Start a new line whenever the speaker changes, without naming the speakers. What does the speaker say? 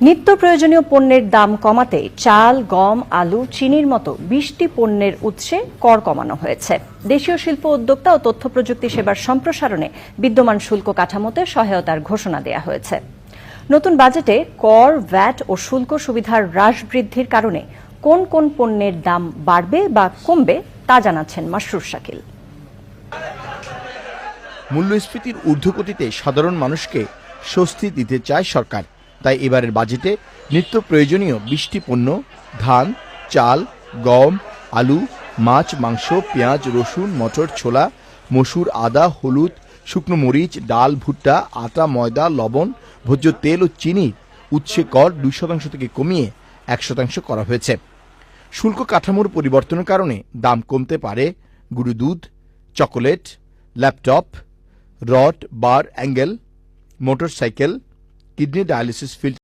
নিত্য প্রয়োজনীয় পণ্যের দাম কমাতে চাল, গম, আলু, চিনির মতো ২০টি পণ্যের উৎসে কর কমানো হয়েছে। দেশীয় শিল্প উদ্যোক্তা ও তথ্য প্রযুক্তি সেবার সম্প্রসারণে বিদ্যমান শুল্ক কাঠামোতে সহায়তার ঘোষণা দেওয়া হয়েছে। নতুন বাজেটে কর, ভ্যাট ও শুল্ক সুবিধার হ্রাস বৃদ্ধির কারণে কোন কোন পণ্যের দাম বাড়বে বা কমবে তা জানাচ্ছেন মাসরুর শাকিল।
মূল্যস্ফীতির ঊর্ধ্বগতিতে সাধারণ মানুষকে স্বস্তি দিতে চায় সরকার। তাই এবারের বাজেটে নিত্য প্রয়োজনীয় ২০টি পণ্য ধান, চাল, গম, আলু, মাছ, মাংস, পেঁয়াজ, রসুন, মটর, ছোলা, মসুর, আদা, হলুদ, শুকনো মরিচ, ডাল, ভুট্টা, আটা, ময়দা, লবণ, ভোজ্য তেল ও চিনির উৎসে কর ২% থেকে কমিয়ে ১% করা হয়েছে। শুল্ক কাঠামোর পরিবর্তনের কারণে দাম কমতে পারে গুঁড়ো দুধ, chocolate, laptop, rod, bar, angle, motorcycle, kidney dialysis filter